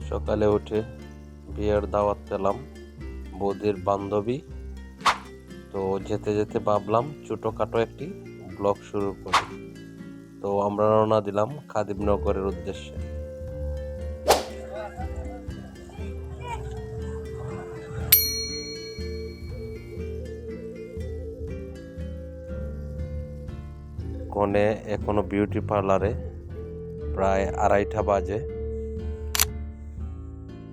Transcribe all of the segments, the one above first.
সকালে উঠে বিয়ের দাওয়াত পেলাম বৌদির বান্ধবী। তো যেতে যেতে ভাবলাম ছোটোখাটো একটি ব্লগ শুরু করি। তো আমরা রওনা দিলাম খাদিমনগরের উদ্দেশ্যে। কনে এখনো বিউটি পার্লারে, প্রায় 2:30 বাজে।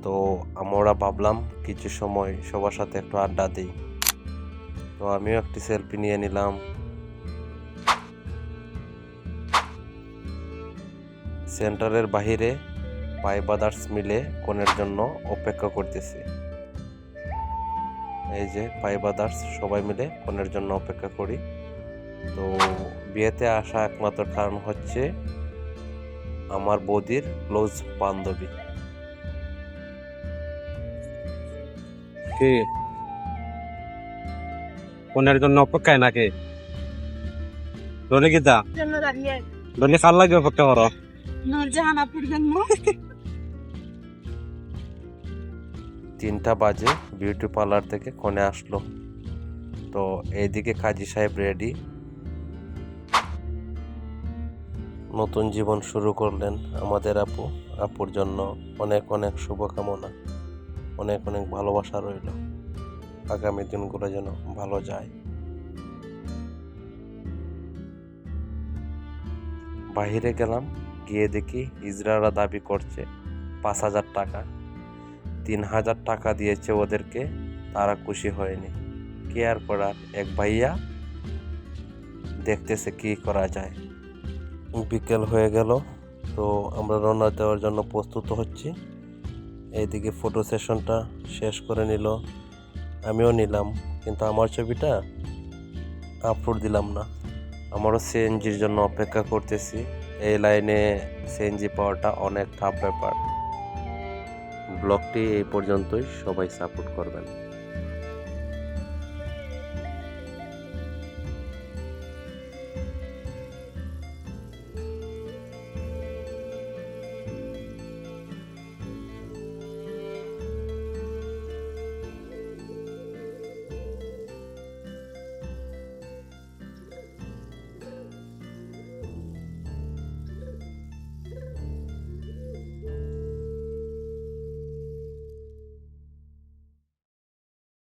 তো আমরা ভাবলাম কিছু সময় সবার সাথে একটু আড্ডা দিই। তো আমিও একটি সেলফি নিয়ে নিলাম। সেন্টারের বাহিরে পাই ব্রাদার্স মিলে কনের জন্য অপেক্ষা করতেছে। এই যে পাই ব্রাদার্স সবাই মিলে কনের জন্য অপেক্ষা করি। তো বিয়েতে আসা একমাত্র কারণ হচ্ছে আমার বৌদির ক্লোজ বান্ধবী। কি কোনের জন্য অপেক্ষায় নাকি দলে গীতা দলে কার লাগে অপেক্ষা করো? নূরজাহান আপুর জন্য। 3টা বাজে বিউটি পার্লার থেকে কনে আসলো। তো এইদিকে কাজী সাহেব রেডি, নতুন জীবন শুরু করলেন আমাদের আপুর জন্য অনেক অনেক শুভকামনা, অনেক অনেক ভালোবাসা রইল। আগামী দিনগুলো যেন ভালো যায়। বাহিরে গেলাম, গিয়ে দেখি হিজড়ারা দাবি করছে 5,000 টাকা। 3,000 টাকা দিয়েছে ওদেরকে, তারা খুশি হয়নি। কি আর করার, এক ভাইয়া দেখতেছে কি করা যায়। বিকেল হয়ে গেল, তো আমরা রওনা দেওয়ার জন্য প্রস্তুত হচ্ছি। এইদিকে ফটো সেশনটা শেষ করে নিল, আমিও নিলাম, কিন্তু আমার ছবিটা আপলোড দিলাম না। আমারও সিএনজির জন্য অপেক্ষা করতেছি। এই লাইনে সিএনজি পাওয়াটা অনেক টাফ ব্যাপার। ব্লগটি এই পর্যন্তই, সবাই সাপোর্ট করবেন।